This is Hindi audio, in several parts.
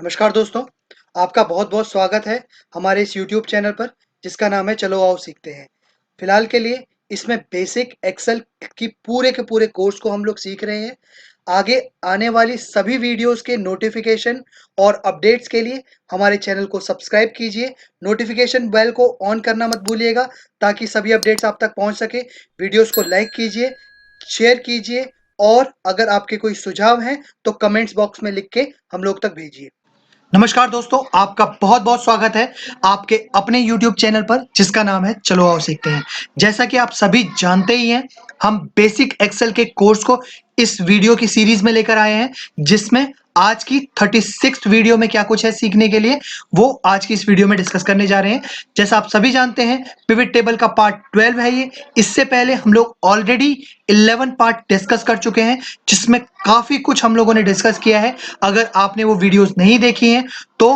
नमस्कार दोस्तों, आपका बहुत-बहुत स्वागत है हमारे इस यूट्यूब चैनल पर जिसका नाम है चलो आओ सीखते हैं। फिलहाल के लिए इसमें बेसिक एक्सेल की पूरे के पूरे कोर्स को हम लोग सीख रहे हैं। आगे आने वाली सभी वीडियोज़ के नोटिफ़िकेशन और अपडेट्स के लिए हमारे चैनल को सब्सक्राइब कीजिए। नोटिफ़िकेशन बेल को ऑन करना मत भूलिएगा ताकि सभी अपडेट्स आप तक पहुँच सके। वीडियोज़ को लाइक कीजिए, शेयर कीजिए और अगर आपके कोई सुझाव हैं तो कमेंट्स बॉक्स में लिख के हम लोग तक भेजिए। नमस्कार दोस्तों, आपका बहुत-बहुत स्वागत है आपके अपने YouTube चैनल पर जिसका नाम है चलो आओ सीखते हैं। जैसा कि आप सभी जानते ही हैं, हम बेसिक एक्सेल के कोर्स को इस वीडियो की सीरीज में लेकर आए हैं, जिसमें आज की 36th वीडियो में क्या कुछ है सीखने के लिए, वो आज की इस वीडियो में डिस्कस करने जा रहे हैं। जैसा आप सभी जानते हैं, पिवट टेबल का पार्ट 12 है ये। इससे पहले हम लोग ऑलरेडी 11 पार्ट डिस्कस कर चुके हैं, जिसमें काफी कुछ हम लोगों ने डिस्कस किया है। अगर आपने वो वीडियोस नहीं देखी हैं तो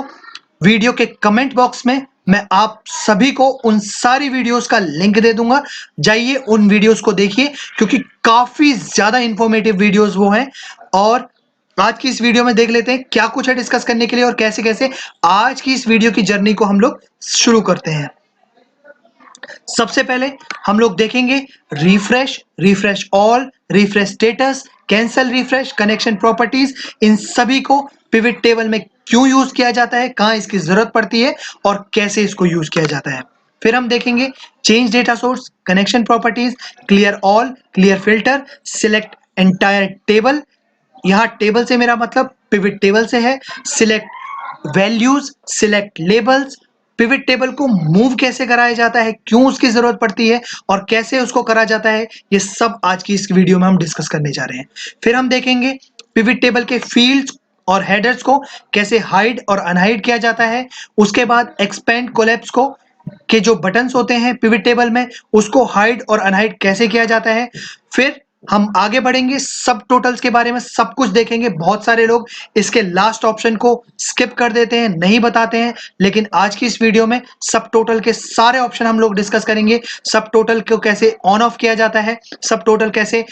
वीडियो के कमेंट बॉक्स में मैं आप सभी को उन सारी वीडियोस का लिंक दे दूंगा। जाइए उन वीडियोस को देखिए क्योंकि काफी ज्यादा इंफॉर्मेटिव वीडियोस वो हैं। और आज की इस वीडियो में देख लेते हैं क्या कुछ है डिस्कस करने के लिए और कैसे कैसे आज की इस वीडियो की जर्नी को हम लोग शुरू करते हैं। सबसे पहले हम लोग देखेंगे refresh all, refresh status, cancel refresh, connection properties. इन सभी को पिवट टेबल में क्यों यूज किया जाता है, कहां इसकी जरूरत पड़ती है और कैसे इसको यूज किया जाता है। फिर हम देखेंगे change data source, connection properties, clear all, clear filter, select entire table. यहां टेबल से मेरा मतलब पिवट टेबल से है। Select values, select labels. Pivot table को मूव कैसे कराया जाता है, क्यों उसकी जरूरत पड़ती है और कैसे उसको करा जाता है, ये सब आज की इस वीडियो में हम डिस्कस करने जा रहे हैं। फिर हम देखेंगे पिवट टेबल के फील्ड्स और हेडर्स को कैसे हाइड और अनहाइड किया जाता है। उसके बाद एक्सपेंड कोलैप्स को के जो बटन्स होते हैं पिवट टेबल में, उसको हाइड और अनहाइड कैसे किया जाता है। फिर हम आगे बढ़ेंगे, सब टोटल्स के बारे में सब कुछ देखेंगे। बहुत सारे लोग इसके लास्ट ऑप्शन को स्किप कर देते हैं, नहीं बताते हैं, लेकिन आज की इस वीडियो में सब टोटल के सारे ऑप्शन हम लोग डिस्कस करेंगे। सब टोटल को कैसे ऑन ऑफ किया जाता है, सब टोटल कैसे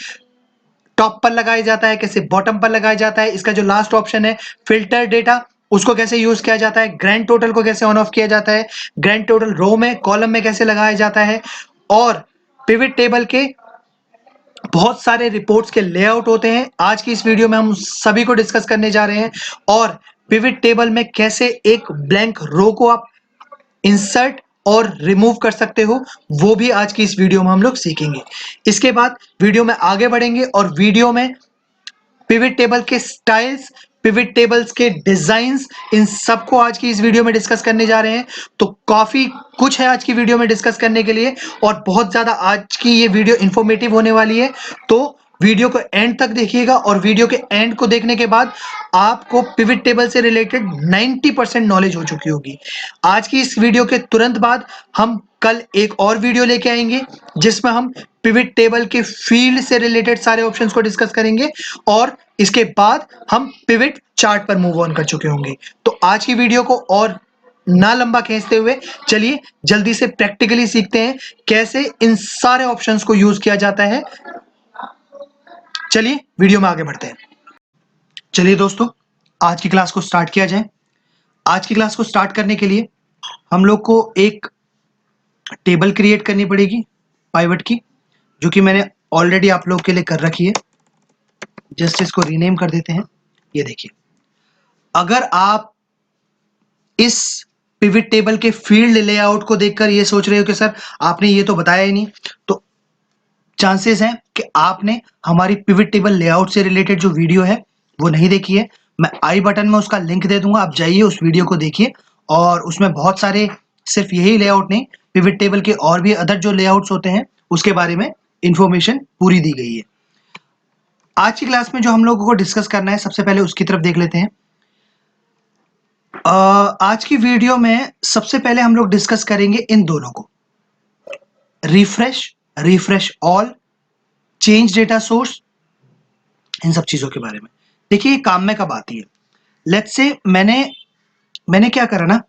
टॉप पर लगाया जाता है, कैसे बॉटम पर लगाया जाता है, इसका जो लास्ट ऑप्शन है फिल्टर डेटा, उसको कैसे यूज किया जाता है, ग्रैंड टोटल को कैसे ऑन ऑफ किया जाता है, ग्रैंड टोटल रो में कॉलम में कैसे लगाया जाता है, और पिवट टेबल के बहुत सारे रिपोर्ट्स के लेआउट होते हैं। आज की इस वीडियो में हम सभी को डिस्कस करने जा रहे हैं। और पिवट टेबल में कैसे एक ब्लैंक रो को आप इंसर्ट और रिमूव कर सकते हो, वो भी आज की इस वीडियो में हम लोग सीखेंगे। इसके बाद वीडियो में आगे बढ़ेंगे और वीडियो में पिवट टेबल के स्टाइल्स, पिवट टेबल्स के डिजाइन्स, इन सबको आज की इस वीडियो में डिस्कस करने जा रहे हैं। तो काफी कुछ है आज की वीडियो में डिस्कस करने के लिए और बहुत ज्यादा आज की ये वीडियो इंफॉर्मेटिव होने वाली है। तो वीडियो को एंड तक देखिएगा और वीडियो के एंड को देखने के बाद आपको पिवट टेबल से रिलेटेड 90% नॉलेज हो चुकी होगी। आज की इस वीडियो के तुरंत बाद हम कल एक और वीडियो लेके आएंगे जिसमें हम पिवट टेबल के फील्ड से रिलेटेड सारे ऑप्शंस को डिस्कस करेंगे और इसके बाद हम पिवट चार्ट पर मूव ऑन कर चुके होंगे। तो आज की वीडियो को और ना लंबा खींचते हुए चलिए जल्दी से प्रैक्टिकली सीखते हैं कैसे इन सारे ऑप्शंस को यूज किया जाता है। चलिए वीडियो में आगे बढ़ते हैं। चलिए दोस्तों, आज की क्लास को स्टार्ट किया जाए। आज की क्लास को स्टार्ट करने के लिए हम लोग को एक टेबल क्रिएट करनी पड़ेगी पाइवट की, जो कि मैंने ऑलरेडी आप लोग के लिए कर रखी है। जस्ट इसको रीनेम कर देते हैं। ये देखिए, अगर आप इस पिवट टेबल के फील्ड लेआउट को देखकर ये सोच रहे हो कि सर आपने ये तो बताया ही नहीं, तो चांसेस हैं कि आपने हमारी पिवट टेबल लेआउट से रिलेटेड जो वीडियो है वो नहीं देखी है। मैं आई बटन में उसका लिंक दे दूंगा, आप जाइए उस वीडियो को देखिए। और उसमें बहुत सारे, सिर्फ यही लेआउट नहीं, पिवट टेबल के और भी अदर जो लेआउट्स होते हैं उसके बारे में इंफॉर्मेशन पूरी दी गई है। आज की क्लास में जो हम लोगों को डिस्कस करना है, सबसे पहले उसकी तरफ देख लेते हैं। आज की वीडियो में सबसे पहले हम लोग डिस्कस करेंगे इन दोनों को, refresh all, change data source, इन सब चीजों के बारे में। देखिए काम में कब आती है। लेट्स से मैंने क्या करा ना,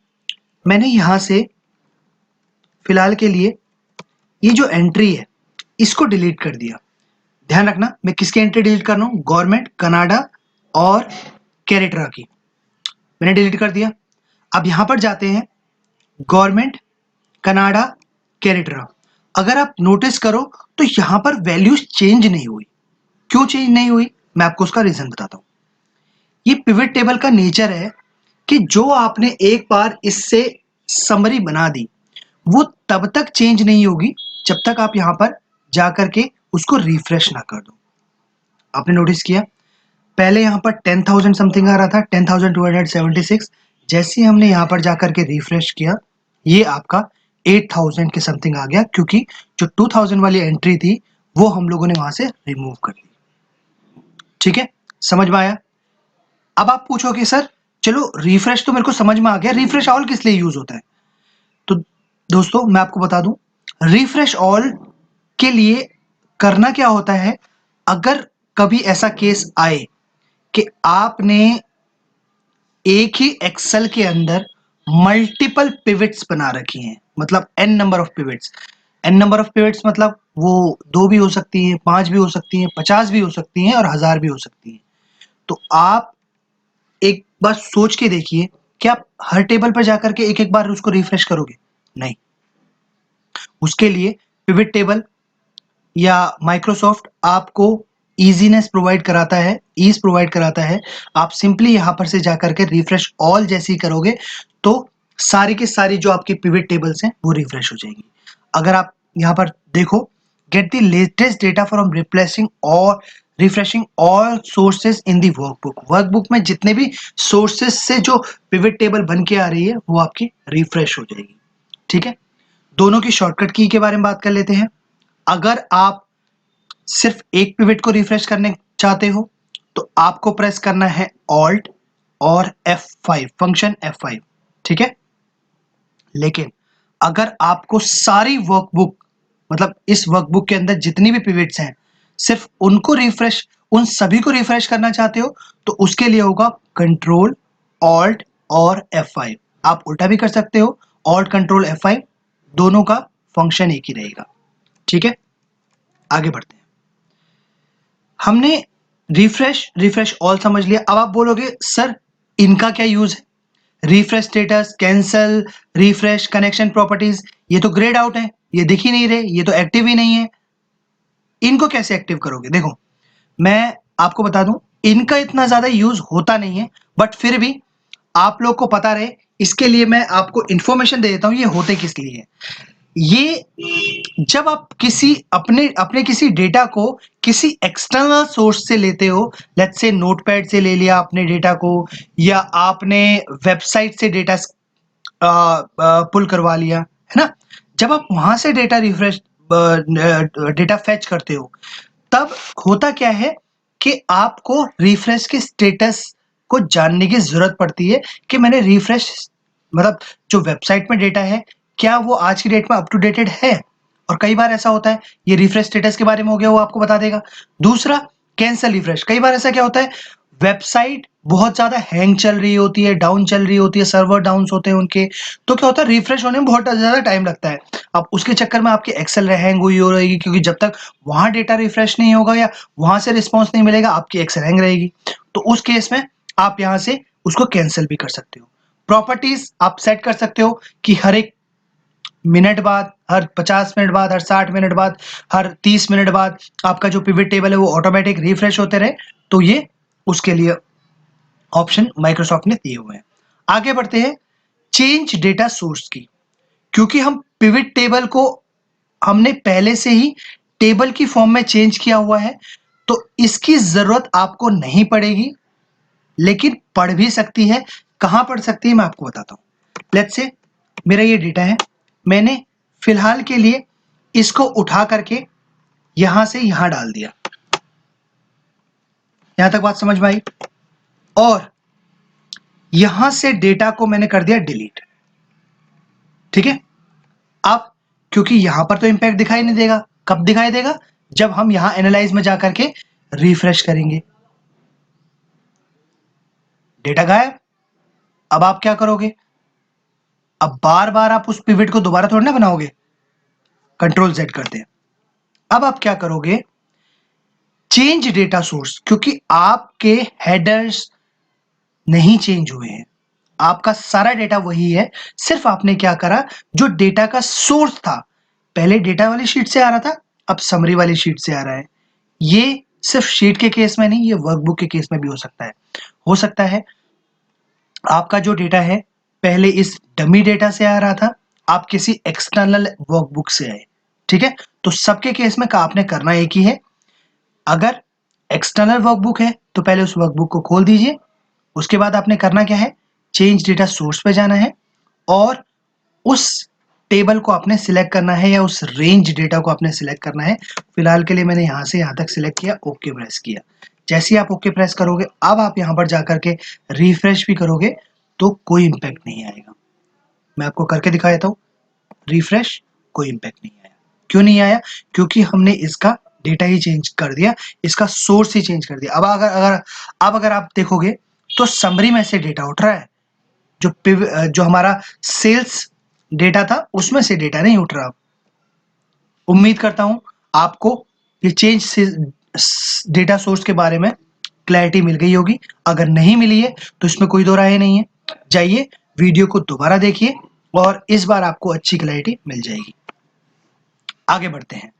मैंने यहां से फिलहाल के लिए ये जो एंट्री है इसको डिलीट कर दिया। ध्यान रखना मैं किसकी एंट्री डिलीट कर रहा हूं, गवर्नमेंट, कनाडा और कैरेटरा की। मैंने डिलीट कर दिया। अब यहां पर जाते हैं गवर्नमेंट कनाडा कैरेटरा। अगर आप नोटिस करो तो यहां पर वैल्यूज चेंज नहीं हुई। क्यों चेंज नहीं हुई, मैं आपको उसका रीजन बताता हूं। ये पिवट टेबल का नेचर है कि जो आपने एक बार इससे समरी बना दी वो तब तक चेंज नहीं होगी जब तक आप यहां पर जाकर के उसको रिफ्रेश ना कर दो। आपने नोटिस किया पहले यहां पर 10,000 समथिंग आ रहा था, 10,276। जैसे ही हमने यहां पर जाकर के रिफ्रेश किया ये आपका 8,000 के समथिंग आ गया, क्योंकि जो 2,000 वाली एंट्री थी वो हम लोगों ने वहां से रिमूव कर दी। ठीक है, समझ में आया? अब आप पूछोगे सर चलो रिफ्रेश तो मेरे को समझ में आ गया, रिफ्रेश ऑल किस लिए यूज होता है? तो दोस्तों मैं आपको बता दूं, रिफ्रेश ऑल के लिए करना क्या होता है, अगर कभी ऐसा केस आए कि आपने एक ही एक्सेल के अंदर मल्टीपल पिवट्स बना रखी हैं, मतलब n number of pivots. N number of pivots मतलब वो 2 भी हो सकती हैं, 5 भी हो सकती हैं, 50 भी हो सकती हैं और 1000 भी हो सकती हैं। तो आप एक बार सोच के देखिए कि आप हर टेबल पर जाकर के एक एक बार उसको रिफ्रेश करोगे? नहीं। उसके लिए पिवट टेबल या माइक्रोसॉफ्ट आपको इजीनेस प्रोवाइड कराता है, ईज प्रोवाइड कराता है। आप सिंपली यहां पर से जाकर के रिफ्रेश ऑल जैसे ही करोगे तो सारी की सारी जो आपकी पिवट टेबल्स हैं वो रिफ्रेश हो जाएंगी। अगर आप यहां पर देखो, get the latest data from replacing और रिफ्रेशिंग ऑल सोर्सेज इन दी वर्कबुक। वर्कबुक में जितने भी सोर्सेज से जो पिवट टेबल बन के आ रही है वो आपकी रिफ्रेश हो जाएगी। ठीक है, दोनों की शॉर्टकट की के बारे में बात कर लेते हैं। अगर आप सिर्फ एक पिवट को रिफ्रेश करने चाहते हो तो आपको प्रेस करना है ऑल्ट और F5, फंक्शन F5। ठीक है, लेकिन अगर आपको सारी वर्कबुक, मतलब इस वर्कबुक के अंदर जितनी भी पिवट्स हैं सिर्फ उनको रिफ्रेश, उन सभी को रिफ्रेश करना चाहते हो तो उसके लिए होगा कंट्रोल ऑल्ट और F5। आप उल्टा भी कर सकते हो, ऑल्ट कंट्रोल F5, दोनों का फंक्शन एक ही रहेगा। ठीक है, आगे बढ़ते हैं। हमने रिफ्रेश ऑल समझ लिया। अब आप बोलोगे सर इनका क्या यूज है? Refresh status, cancel, refresh, connection properties, ये तो ग्रेड आउट है, ये दिख ही नहीं रहे, ये तो एक्टिव ही नहीं है। इनको कैसे एक्टिव करोगे? देखो मैं आपको बता दूं, इनका इतना ज्यादा यूज होता नहीं है, बट फिर भी आप लोग को पता रहे इसके लिए मैं आपको इंफॉर्मेशन दे देता हूं ये होते किस लिए है। ये जब आप किसी अपने अपने किसी डेटा को किसी एक्सटर्नल सोर्स से लेते हो, लेट्स से नोटपैड से ले लिया आपने डेटा को, या आपने वेबसाइट से डेटा पुल करवा लिया, है ना? जब आप वहां से डेटा रिफ्रेश डेटा फेच करते हो तब होता क्या है कि आपको रिफ्रेश के स्टेटस को जानने की जरूरत पड़ती है कि मैंने रिफ्रेश, मतलब जो वेबसाइट में डेटा है क्या वो आज की डेट में अप टू डेटेड है। और कई बार ऐसा होता है, ये रिफ्रेश स्टेटस के बारे में हो गया, वो आपको बता देगा। दूसरा, कैंसल रिफ्रेश। कई बार ऐसा क्या होता है, वेबसाइट बहुत ज्यादा हैंग चल रही होती है, डाउन चल रही होती है, सर्वर डाउन होते हैं उनके, तो क्या होता है रिफ्रेश होने में बहुत ज्यादा टाइम लगता है। अब उसके चक्कर में आपकी एक्सेल हैंग हुई हो रहेगी, क्योंकि जब तक वहां डेटा रिफ्रेश नहीं होगा या वहां से रिस्पॉन्स नहीं मिलेगा आपकी एक्सेल हैंग रहेगी। तो उस केस में आप यहां से उसको कैंसिल भी कर सकते हो। प्रॉपर्टीज आप सेट कर सकते हो कि हर एक मिनट बाद, हर 50 मिनट बाद, हर 60 मिनट बाद, हर 30 मिनट बाद आपका जो पिवट टेबल है वो ऑटोमेटिक रिफ्रेश होते रहे। तो ये उसके लिए ऑप्शन माइक्रोसॉफ्ट ने दिए हुए हैं। आगे बढ़ते हैं चेंज डेटा सोर्स की। क्योंकि हम पिवट टेबल को हमने पहले से ही टेबल की फॉर्म में चेंज किया हुआ है तो इसकी जरूरत आपको नहीं पड़ेगी, लेकिन पढ़ भी सकती है। कहां पढ़ सकती है मैं आपको बताता हूं। लेट्स से मेरा ये डेटा है, मैंने फिलहाल के लिए इसको उठा करके यहां से यहां डाल दिया। यहां तक बात समझ में आई? और यहां से डेटा को मैंने कर दिया डिलीट। ठीक है, अब क्योंकि यहां पर तो इंपैक्ट दिखाई नहीं देगा, कब दिखाई देगा? जब हम यहां एनालाइज में जाकर के रिफ्रेश करेंगे, डेटा गायब। अब आप क्या करोगे? अब बार बार आप उस पिवट को दोबारा थोड़ी ना बनाओगे। कंट्रोल Z करते हैं। अब आप क्या करोगे? चेंज डेटा सोर्स, क्योंकि आपके हेडर्स नहीं चेंज हुए हैं, आपका सारा डेटा वही है, सिर्फ आपने क्या करा, जो डेटा का सोर्स था, पहले डेटा वाली शीट से आ रहा था, अब समरी वाली शीट से आ रहा है। ये सिर्फ शीट के केस में नहीं, ये वर्कबुक के केस में भी हो सकता है। हो सकता है आपका जो डेटा है पहले इस डमी डेटा से आ रहा था, आप किसी एक्सटर्नल वर्कबुक से आए, ठीक है। तो सबके केस में आपने करना एक ही है। अगर एक्सटर्नल वर्कबुक है तो पहले उस वर्कबुक को खोल दीजिए, उसके बाद आपने करना क्या है, चेंज डेटा सोर्स पे जाना है और उस टेबल को आपने सिलेक्ट करना है या उस रेंज डेटा को आपने सिलेक्ट करना है। फिलहाल के लिए मैंने यहाँ से यहाँ तक सिलेक्ट किया, ओके प्रेस किया। जैसे ही आप ओके प्रेस करोगे, अब आप यहाँ पर जाकर के रिफ्रेश भी करोगे तो कोई इम्पैक्ट नहीं आएगा। मैं आपको करके दिखा देता हूँ, रिफ्रेश, कोई इम्पैक्ट नहीं आया। क्यों नहीं आया? क्योंकि हमने इसका डेटा ही चेंज कर दिया, इसका सोर्स ही चेंज कर दिया। अब अगर आप देखोगे तो समरी में से डेटा उठ रहा है, जो हमारा सेल्स डेटा था उसमें से डेटा नहीं उठ रहा। उम्मीद करता हूं आपको ये चेंज डेटा सोर्स के बारे में क्लैरिटी मिल गई होगी। अगर नहीं मिली है तो इसमें कोई दो राय नहीं है, जाइए वीडियो को दोबारा देखिए और इस बार आपको अच्छी क्लैरिटी मिल जाएगी। आगे बढ़ते हैं।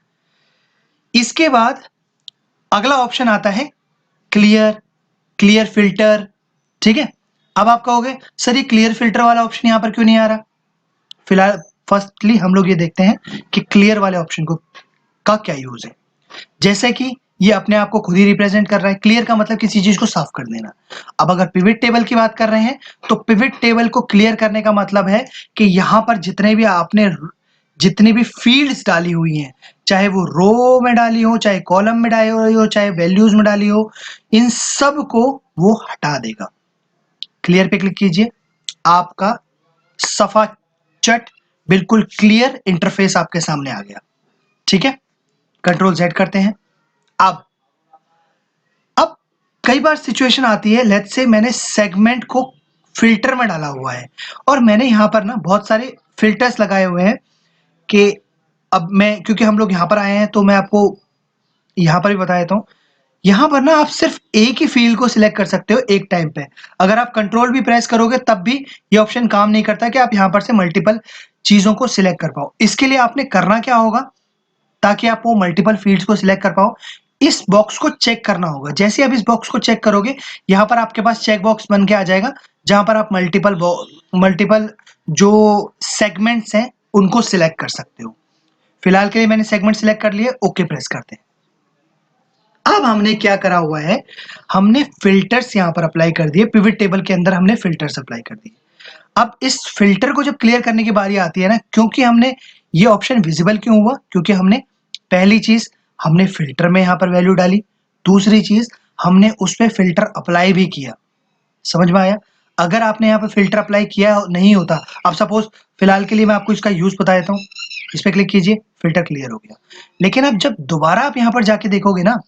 इसके बाद अगला ऑप्शन आता है क्लियर फिल्टर, ठीक है। अब आप कहोगे सर ये क्लियर फिल्टर वाला ऑप्शन यहां पर क्यों नहीं आ रहा? फिलहाल फर्स्टली हम लोग ये देखते हैं कि क्लियर वाले ऑप्शन को का क्या यूज है। जैसे कि ये अपने आप को खुद ही रिप्रेजेंट कर रहा है, क्लियर का मतलब किसी चीज को साफ कर देना। अब अगर पिवट टेबल की बात कर रहे हैं तो पिवट टेबल को क्लियर करने का मतलब है कि यहां पर जितनी भी फील्ड्स डाली हुई हैं, चाहे वो रो में डाली हो, चाहे कॉलम में डाली हो, चाहे वैल्यूज में डाली हो, इन सब को वो हटा देगा। क्लियर पे क्लिक कीजिए, आपका सफा चट बिल्कुल क्लियर इंटरफेस आपके सामने आ गया, ठीक है। कंट्रोल Z करते हैं। अब कई बार सिचुएशन आती है, लेट्स से मैंने सेगमेंट को फिल्टर में डाला हुआ है और मैंने यहाँ पर ना बहुत सारे फिल्टर्स लगाए हुए हैं कि अब मैं, क्योंकि हम लोग यहाँ पर आए हैं तो मैं आपको यहाँ पर भी बता देता हूँ। यहाँ पर ना आप सिर्फ एक ही फील्ड को सिलेक्ट कर सकते हो एक टाइम पे। अगर आप कंट्रोल भी प्रेस करोगे तब भी ये ऑप्शन काम नहीं करता कि आप यहाँ पर से मल्टीपल चीजों को सिलेक्ट कर पाओ। इसके लिए आपने करना क्या होगा, ताकि आप वो मल्टीपल फील्ड्स को सिलेक्ट कर पाओ, इस बॉक्स को चेक करना होगा। जैसे आप इस बॉक्स को चेक करोगे, यहाँ पर आपके पास चेक बॉक्स बन के आ जाएगा, जहां पर आप मल्टीपल जो सेगमेंट्स हैं उनको सिलेक्ट कर सकते हो। फिलहाल के लिए मैंने सेगमेंट सिलेक्ट कर लिए, ओके प्रेस करते हैं। अब हमने क्या करा हुआ है, हमने फिल्टर्स यहां पर अप्लाई कर दिए, पिवट टेबल के अंदर हमने फिल्टर्स अप्लाई कर दिए। अब इस फिल्टर को जब क्लियर करने की बारी आती है ना, क्योंकि हमने ये ऑप्शन विजिबल क्यों हुआ, क्योंकि हमने पहली चीज हमने फिल्टर में यहां पर वैल्यू डाली, दूसरी चीज हमने उस पर फिल्टर अप्लाई भी किया। समझ में आया? अगर आपने यहाँ पर फिल्टर अप्लाई किया नहीं होता, अब सपोज फिलहाल के लिए मैं आपको इसका यूज बता देता हूँ, इस पर क्लिक कीजिए, फिल्टर क्लियर हो गया। लेकिन अब जब दोबारा आप यहाँ पर जाके देखोगे ना,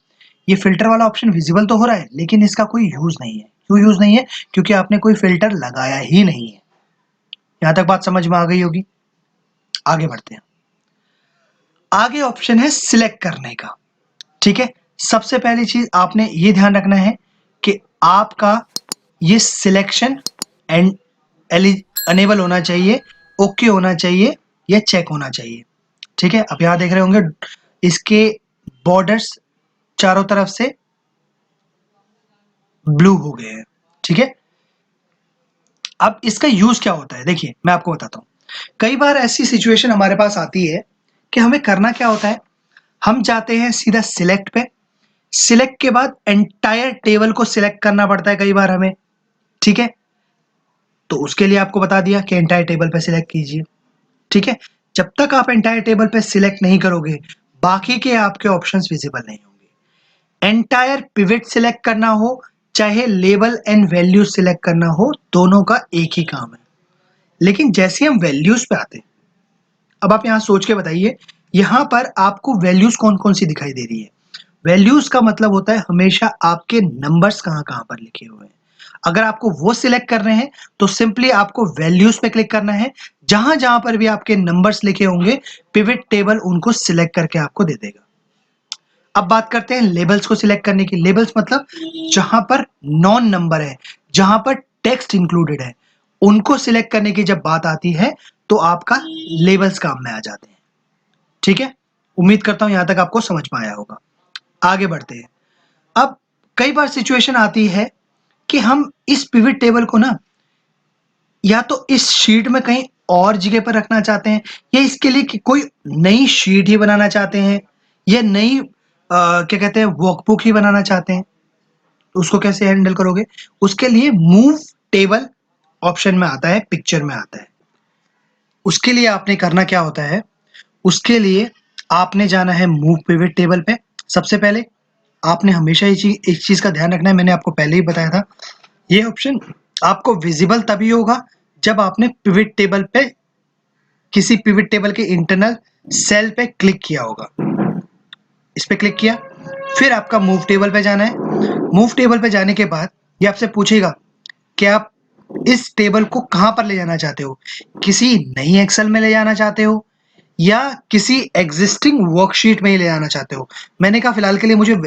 ये फिल्टर वाला ऑप्शन विजिबल तो हो रहा है लेकिन इसका कोई यूज नहीं है। क्यों यूज नहीं है? क्योंकि आपने कोई फिल्टर लगाया ही नहीं है। यहां तक बात समझ में आ गई होगी। आगे बढ़ते हैं। आगे ऑप्शन है सिलेक्ट करने का, ठीक है। सबसे पहली चीज आपने ये ध्यान रखना है कि आपका ये सिलेक्शन एंड अनेबल होना चाहिए, ओके होना चाहिए या चेक होना चाहिए, ठीक है। अब यहां देख रहे होंगे इसके बॉर्डर्स चारों तरफ से ब्लू हो गए हैं, ठीक है। अब इसका यूज क्या होता है, देखिए मैं आपको बताता हूं। कई बार ऐसी सिचुएशन हमारे पास आती है कि हमें करना क्या होता है, हम जाते हैं सीधा सिलेक्ट पे, सिलेक्ट के बाद एंटायर टेबल को सिलेक्ट करना पड़ता है कई बार हमें, ठीक है। तो उसके लिए आपको बता दिया कि एंटायर टेबल पे सिलेक्ट कीजिए, ठीक है। जब तक आप एंटायर टेबल पे सिलेक्ट नहीं करोगे, बाकी के आपके ऑप्शंस विजिबल नहीं होंगे। एंटायर पिवट सिलेक्ट करना हो चाहे लेबल एंड वैल्यू सिलेक्ट करना हो, दोनों का एक ही काम है। लेकिन जैसे हम वैल्यूज पे आते हैं, अब आप यहां सोच के बताइए, यहां पर आपको वैल्यूज कौन कौन सी दिखाई दे रही है। वैल्यूज का मतलब होता है हमेशा आपके नंबर्स कहां कहां पर लिखे हुए हैं। अगर आपको वो सिलेक्ट करने हैं तो सिंपली आपको वैल्यूज पे क्लिक करना है, जहां जहां पर भी आपके नंबर्स लिखे होंगे पिवट टेबल उनको सिलेक्ट करके आपको दे देगा। अब बात करते हैं लेबल्स को सिलेक्ट करने की। लेबल्स मतलब जहां पर नॉन नंबर है, जहां पर टेक्स्ट इंक्लूडेड है, उनको सिलेक्ट करने की जब बात आती है तो आपका लेबल्स काम में आ जाते हैं। ठीक है, उम्मीद करता हूं यहां तक आपको समझ में आया होगा। आगे बढ़ते हैं। अब कई बार सिचुएशन आती है कि हम इस पिवट टेबल को ना या तो इस शीट में कहीं और जगह पर रखना चाहते हैं, या इसके लिए कि कोई नई शीट ही बनाना चाहते हैं, या नई क्या कहते हैं वर्कबुक ही बनाना चाहते हैं। तो उसको कैसे हैंडल करोगे? उसके लिए मूव टेबल ऑप्शन में आता है, पिक्चर में आता है। उसके लिए आपने करना क्या होता है, उसके लिए आपने जाना है मूव पिवट टेबल पे। सबसे पहले आपने हमेशा एक चीज का ध्यान रखना है, मैंने आपको पहले ही बताया था, ये ऑप्शन आपको विजिबल तभी होगा जब आपने पिवट टेबल पे किसी पिवट टेबल के इंटरनल सेल पे क्लिक किया होगा। इस पे क्लिक किया, फिर आपका मूव टेबल पे जाना है। मूव टेबल पे जाने के बाद ये आपसे पूछेगा कि आप इस टेबल को कहां पर ले जाना चाहते हो, किसी नई एक्सेल में ले जाना चाहते हो या किसी एग्जिस्टिंग वर्कशीट में ही ले जाना चाहते हो। मैंने कहा फिलहाल के लिए मुझे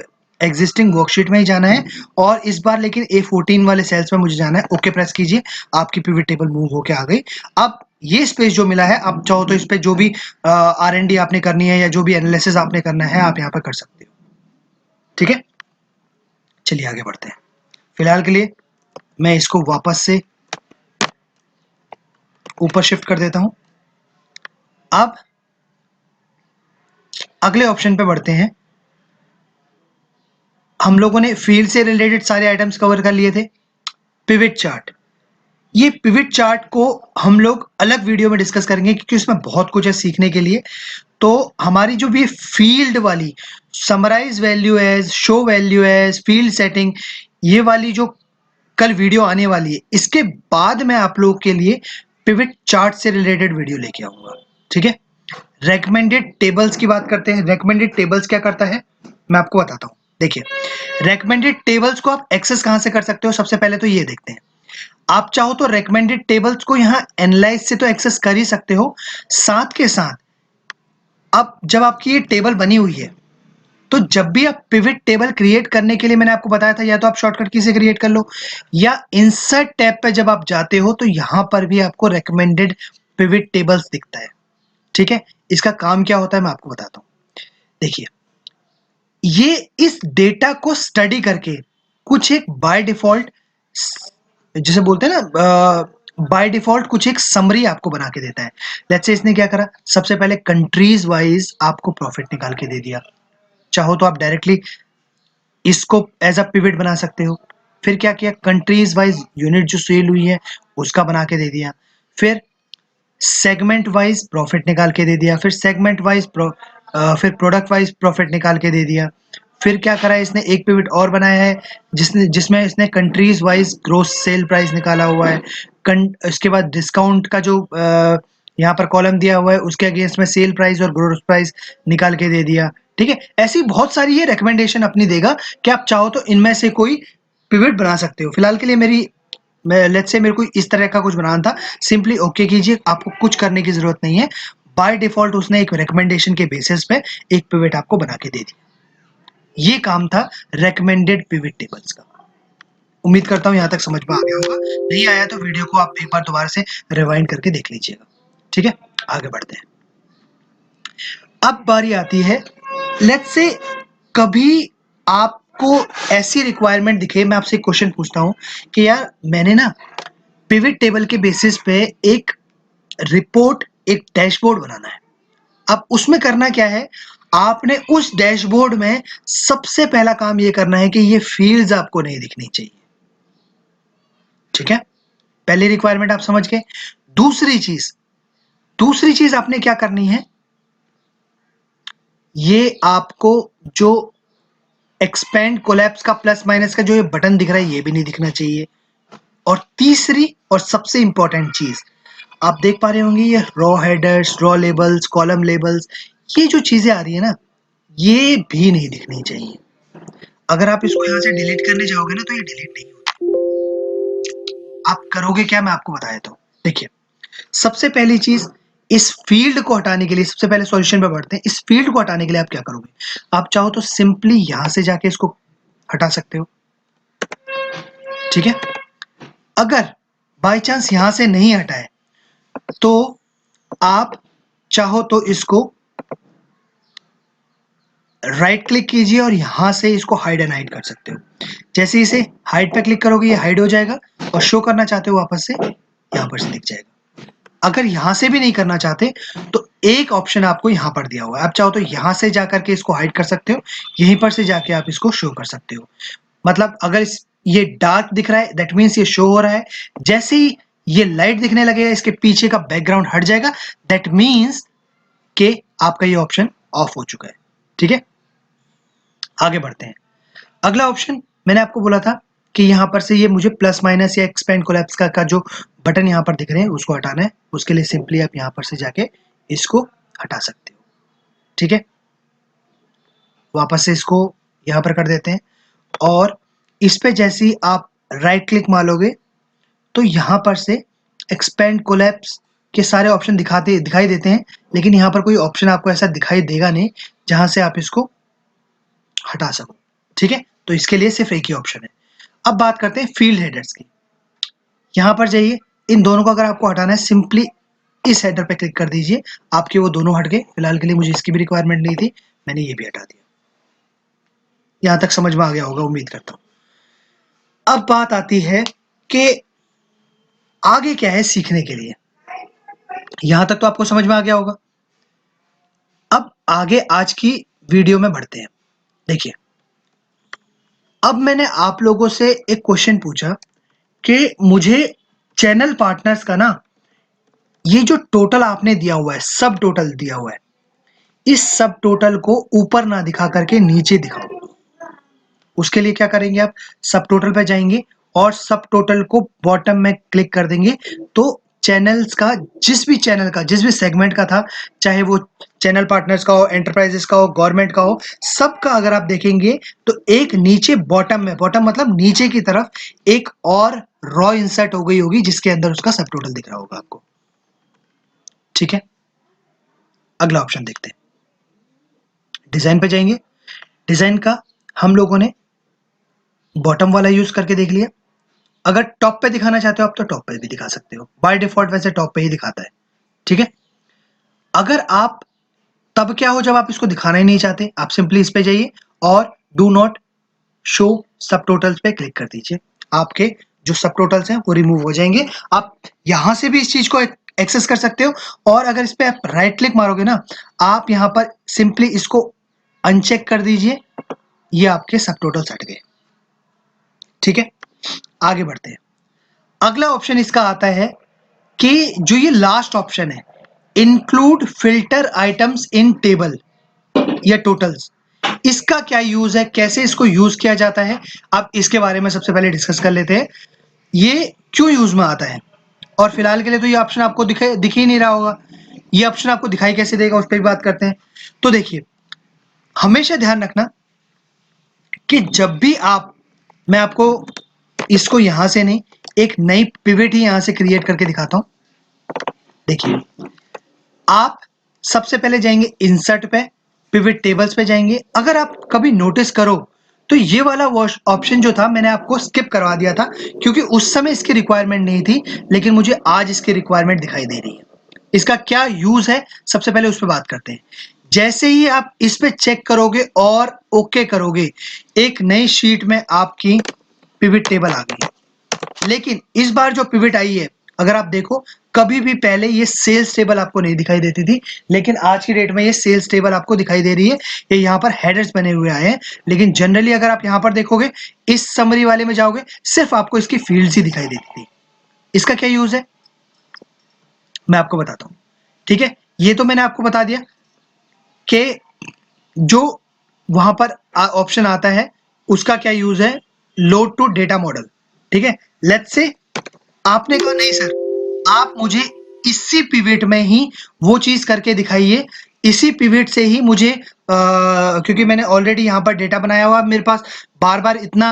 एग्जिस्टिंग वर्कशीट में ही जाना है, और इस बार लेकिन A14 वाले सेल्स में मुझे जाना है। ओके प्रेस कीजिए, आपकी पिवट टेबल मूव होके आ गई। अब ये स्पेस जो मिला है, आप चाहो तो इस पे जो भी R&D आपने करनी है या जो भी एनालिसिस आपने करना है आप यहाँ पर कर सकते हो। ठीक है, चलिए आगे बढ़ते हैं। फिलहाल के लिए मैं इसको वापस से ऊपर शिफ्ट कर देता हूं। अब अगले ऑप्शन पे बढ़ते हैं। हम लोगों ने फील्ड से रिलेटेड सारे आइटम्स कवर कर लिए थे। पिवट चार्ट, ये पिवट चार्ट को हम लोग अलग वीडियो में डिस्कस करेंगे क्योंकि उसमें बहुत कुछ है सीखने के लिए। तो हमारी जो भी फील्ड वाली summarise value as, show value as, field setting, ये वाली जो कल वीडियो आने वाली है, इसके बाद मैं आप लोगों के लिए पिवट चार्ट से रिलेटेड वीडियो लेके आऊंगा। ठीक है, रेकमेंडेड टेबल्स की बात करते हैं। रेकमेंडेड टेबल्स क्या करता है मैं आपको बताता हूं। देखिए, रेकमेंडेड टेबल्स को आप एक्सेस कहां से कर सकते हो, सबसे पहले तो ये देखते हैं। आप चाहो तो रेकमेंडेड टेबल्स को यहां एनालाइज से तो एक्सेस कर ही सकते हो, साथ के साथ अब जब आपकी ये टेबल बनी हुई है तो जब भी आप पिवट टेबल क्रिएट करने के लिए, मैंने आपको बताया था, या तो आप शॉर्टकट की से क्रिएट कर लो या इंसर्ट टैब पे जब आप जाते हो तो यहां पर भी आपको रेकमेंडेड पिवट टेबल्स दिखता है। ठीक है, इसका काम क्या होता है मैं आपको बताता हूं। देखिए, ये इस डेटा को स्टडी करके कुछ एक बाय डिफॉल्ट, जिसे बोलते हैं ना बाय डिफॉल्ट, कुछ एक समरी आपको बना के देता है। लेट्स से इसने क्या करा, सबसे पहले कंट्रीज वाइज आपको प्रॉफिट निकाल के दे दिया। चाहो तो आप डायरेक्टली इसको एज अ पिवट बना सकते हो। फिर क्या किया, कंट्रीज वाइज यूनिट जो सेल हुई है उसका बना के दे दिया। फिर सेगमेंट वाइज प्रॉफिट निकाल के दे दिया। फिर सेगमेंट वाइज फिर प्रोडक्ट वाइज प्रॉफिट निकाल के दे दिया। फिर क्या करा इसने, एक पिवट और बनाया है जिसमें इसने countries wise gross sale price निकाला हुआ है। इसके बाद डिस्काउंट का जो यहाँ पर कॉलम दिया हुआ है उसके अगेंस्ट में सेल प्राइस और ग्रोस प्राइस निकाल के दे दिया। ठीक है, ऐसी बहुत सारी ये रिकमेंडेशन अपनी देगा कि आप चाहो तो इनमें से कोई पिवट बना सकते हो। फिलहाल के लिए लेट्स से मेरे को इस तरह का कुछ बनाना था, सिंपली ओके कीजिए, आपको कुछ करने की जरूरत नहीं है। बाय डिफॉल्ट उसने एक रिकमेंडेशन के बेसिस पे एक पिवट आपको बना के दे दिया। ये काम था रेकमेंडेड पिवट टेबल्स का। उम्मीद करता हूं यहां तक समझ में आ गया होगा। नहीं आया तो वीडियो को आप एक बार दोबारा से रिवाइंड करके देख लीजिएगा। ठीक है, आगे बढ़ते हैं। अब बारी आती है, लेट्स से कभी आपको ऐसी रिक्वायरमेंट दिखे, मैं आपसे एक क्वेश्चन पूछता हूं कि यार मैंने ना पिवट टेबल के बेसिस पे एक रिपोर्ट, एक डैशबोर्ड बनाना है। अब उसमें करना क्या है, आपने उस डैशबोर्ड में सबसे पहला काम ये करना है कि ये फील्ड्स आपको नहीं दिखनी चाहिए। ठीक है, पहली रिक्वायरमेंट आप समझ गए। दूसरी चीज आपने क्या करनी है, ये आपको जो एक्सपेंड कोलैप्स का प्लस माइनस का जो ये बटन दिख रहा है ये भी नहीं दिखना चाहिए। और तीसरी और सबसे इंपॉर्टेंट चीज, आप देख पा रहे होंगे ये raw headers, raw labels, column labels, ये जो चीजें आ रही है ना, ये भी नहीं दिखनी चाहिए। अगर आप इसको यहाँ से डिलीट करने जाओगे ना तो ये डिलीट नहीं होगा। आप करोगे क्या मैं आपको बताया तो। देखिए, सबसे पहली चीज, इस फील्ड को हटाने के लिए, सबसे पहले सॉल्यूशन पे बढ़ते हैं। इस फील्ड को हटाने के लिए आप क्या करोगे, आप चाहो तो सिंपली यहां से जाके इसको हटा सकते हो। ठीक है, अगर बाई चांस यहाँ से नहीं हटा है तो आप चाहो तो इसको राइट क्लिक कीजिए और यहां से इसको हाइड एंड हाइड कर सकते हो। जैसे इसे हाइड पे क्लिक करोगे ये हाइड हो जाएगा और शो करना चाहते हो वापस से यहां पर से दिख जाएगा। अगर यहां से भी नहीं करना चाहते तो एक ऑप्शन आपको यहां पर दिया हुआ है, आप चाहो तो यहां से जाकर के इसको हाइड कर सकते हो, यहीं पर से जाके आप इसको शो कर सकते हो। मतलब अगर ये डार्क दिख रहा है दैट मीन्स ये शो हो रहा है, जैसे ही ये लाइट दिखने लगेगा इसके पीछे का बैकग्राउंड हट जाएगा दैट मीन्स कि आपका ये ऑप्शन ऑफ हो चुका है। ठीक है, आगे बढ़ते हैं। अगला ऑप्शन मैंने आपको बोला था कि यहाँ पर से ये मुझे प्लस माइनस या एक्सपेंड कोलैप्स का जो बटन यहाँ पर दिख रहे हैं उसको हटाना है। उसके लिए सिंपली आप यहाँ पर से जाके इसको हटा सकते हो। ठीक है, वापस से इसको यहाँ पर कर देते हैं और इस पे जैसे ही आप राइट क्लिक मारोगे तो यहाँ पर से एक्सपेंड कोलैप्स के सारे ऑप्शन दिखाई देते हैं, लेकिन यहाँ पर कोई ऑप्शन आपको ऐसा दिखाई देगा नहीं जहां से आप इसको हटा सको। ठीक है, तो इसके लिए सिर्फ एक ही ऑप्शन है। अब बात करते हैं फील्ड हेडर्स की। यहां पर जाइए, इन दोनों को अगर आपको हटाना है सिंपली इस हेडर पे क्लिक कर दीजिए, आपके वो दोनों हट गए। फिलहाल के लिए मुझे इसकी भी रिक्वायरमेंट नहीं थी, मैंने ये भी हटा दिया। यहां तक समझ में आ गया होगा उम्मीद करता हूं। अब बात आती है कि आगे क्या है सीखने के लिए। यहां तक तो आपको समझ में आ गया होगा। अब आगे आज की वीडियो में बढ़ते हैं। देखिए, अब मैंने आप लोगों से एक क्वेश्चन पूछा कि मुझे चैनल पार्टनर्स का ना ये जो टोटल आपने दिया हुआ है, सब टोटल दिया हुआ है, इस सब टोटल को ऊपर ना दिखा करके नीचे दिखाओ। उसके लिए क्या करेंगे, आप सब टोटल पे जाएंगे और सब टोटल को बॉटम में क्लिक कर देंगे तो चैनल्स का जिस भी सेगमेंट का था, चाहे वो चैनल पार्टनर्स का हो, एंटरप्राइजेस का हो, गवर्नमेंट का हो, सबका अगर आप देखेंगे तो एक नीचे बॉटम में, बॉटम मतलब नीचे की तरफ एक और रॉ इंसर्ट हो गई होगी जिसके अंदर उसका सब टोटल दिख रहा होगा आपको। ठीक है, अगला ऑप्शन देखते हैं। डिजाइन पे जाएंगे, डिजाइन का हम लोगों ने बॉटम वाला यूज करके देख लिया। अगर टॉप पे दिखाना चाहते हो आप तो टॉप पे भी दिखा सकते हो, बाय डिफॉल्ट वैसे टॉप पे ही दिखाता है। ठीक है, अगर आप तब क्या हो जब आप इसको दिखाना ही नहीं चाहते, आप सिंपली इस पे जाइए और डू नॉट शो सब टोटल्स पे क्लिक कर दीजिए। आपके जो सब टोटल्स हैं वो रिमूव हो जाएंगे। आप यहां से भी इस चीज को एक्सेस कर सकते हो और अगर इस पे आप राइट क्लिक मारोगे ना, आप यहां पर सिंपली इसको अनचेक कर दीजिए, ये आपके सब टोटल्स हट गए। ठीक है, आगे बढ़ते हैं। अगला ऑप्शन इसका आता है कि जो ये लास्ट ऑप्शन है, include filter items in table या टोटल्स, इसका क्या यूज है, कैसे इसको यूज किया जाता है, अब इसके बारे में सबसे पहले डिस्कस कर लेते हैं। ये क्यों यूज में आता है, और फिलहाल के लिए तो ये ऑप्शन आपको दिख ही नहीं रहा होगा। ये ऑप्शन आपको दिखाई कैसे देगा उस पर भी बात करते हैं। तो देखिए, हमेशा ध्यान रखना कि जब भी मैं आपको इसको यहां से नहीं, एक नई पिवट ही यहां से क्रिएट करके दिखाता हूं। देखिए, आप सबसे पहले जाएंगे इंसर्ट पे, पिवट टेबल्स पे जाएंगे। अगर आप कभी नोटिस करो तो ये वाला ऑप्शन जो था मैंने आपको स्किप करवा दिया था क्योंकि उस समय इसकी रिक्वायरमेंट नहीं थी, लेकिन मुझे आज इसकी रिक्वायरमेंट दिखाई दे रही है। इसका क्या यूज है सबसे पहले उस पर बात करते हैं। जैसे ही आप इस पे चेक करोगे और ओके करोगे, एक नई शीट में आपकी पिवट टेबल आ गई है। लेकिन इस बार जो पिवट आई है, अगर आप देखो, कभी भी पहले ये सेल्स टेबल आपको नहीं दिखाई देती थी, लेकिन आज की डेट में ये सेल्स टेबल आपको दिखाई दे रही है। ये यहाँ पर हेडर्स बने हुए आए हैं, लेकिन जनरली अगर आप यहाँ पर देखोगे, इस समरी वाले में जाओगे, सिर्फ आपको इसकी फील्ड्स ही दिखाई देती थी। इसका क्या यूज है मैं आपको बताता हूँ। ठीक है, ये तो मैंने आपको बता दिया कि जो वहां पर ऑप्शन आता है उसका क्या यूज है, लोड टू डेटा मॉडल। ठीक है, लेट्स से आपने कहा नहीं सर, आप मुझे इसी पिवट में ही वो चीज करके दिखाइए, इसी पिवट से ही मुझे क्योंकि मैंने ऑलरेडी यहाँ पर डेटा बनाया हुआ, मेरे पास बार बार इतना